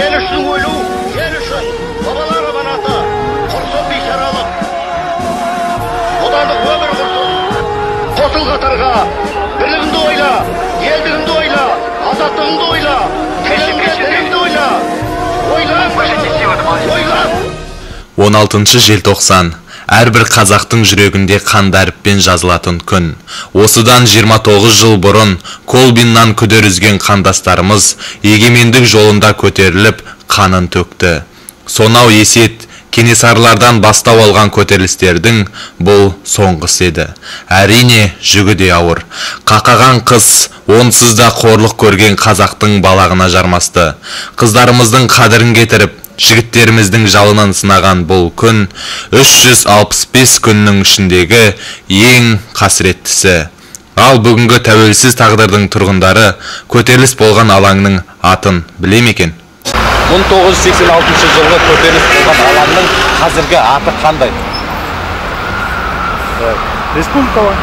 ел үшін өлу, ел үшін бабалар аманаты, құрсын бейшаралық. Бодандық өмір құрсын. Қосыл қатарға, бірлігіңді ойла, елдігіңді ойла, азаттығыңды ойла, тіліңді ойла. Ойла. 16 желтоқсан. Әрбір қазақтың жүрегінде қанды әріппен жазылатын күн. Осыдан 29 жыл бұрын Колбиннан күдер үзген қандастарымыз егемендік жолында көтеріліп қанын төкті. Сонау есет Кенесарылардан бастау алған көтерілістердің бұл соңғысы еді. Әрине жүгі де ауыр. Қақаған қыз онсыз да қорлық көрген қазақтың балағына жармасты. Қыздарымыздың қадірін кетіріп, жігіттеріміздің жалынан сынаған бұл күн 365 күннің ішіндегі ең қасіреттісі. Ал бүгінгі тәуелсіз тағдырдың тұрғындары көтеріліс болған алаңның атын біле ме екен? 1986 жылғы көтеріліс болған алаңның қазіргі аты қандай? Республикалы.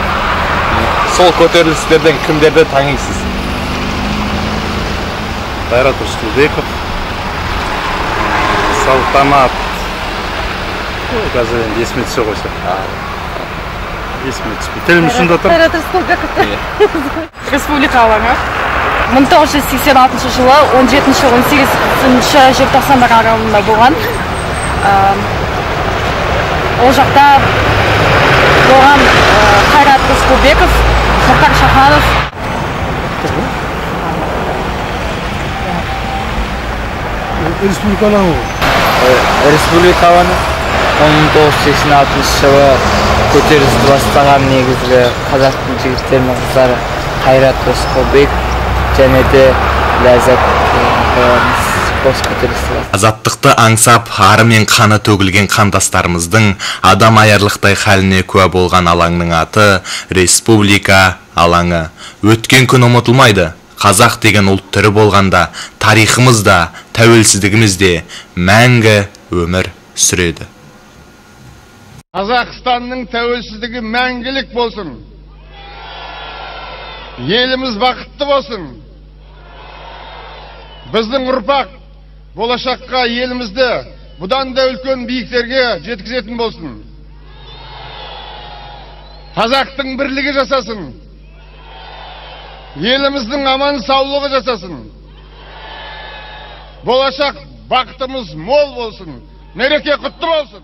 Сол көтерілістерден кімдерді таңисыз? Қайрат Рысқұлбеков, Салтанат. Қазір есіме түсе қойса. Есіме түспей. Тілім ұшында тұр. Қайрат Рысқұлбеков. Республика алаңы. 1986 жылы 17-18 желтоқсан аралығында болған. Ол жақта болған Қайрат Рысқұлбеков, Мұхтар Шаханов. Республика алаңы. Республика алаңы 1986 жылы көтерілісті бастаған негізгі қазақтың жігіттері мен қыздары Қайрат Рысқұлбеков және де Ләззат қос көтерілісі. Азаттықты аңсап, ары мен қаны төгілген қандастарымыздың адам аярлықтай халіне куә болған алаңның аты Республика алаңы. Өткен күн ұмытылмайды. Қазақ деген ұлт түрі болғанда, тарихымыз да, тәуелсіздігіміз де мәңгі өмір сүреді. Қазақстанның тәуелсіздігі мәңгілік болсын. Еліміз бақытты болсын. Біздің ұрпақ болашаққа елімізді бұдан да үлкен биіктерге жеткізетін болсын. Қазақтың бірлігі жасасын. Еліміздің аман саулығы жасасын. Болашақ бақытымыз мол болсын. Мереке құтты болсын.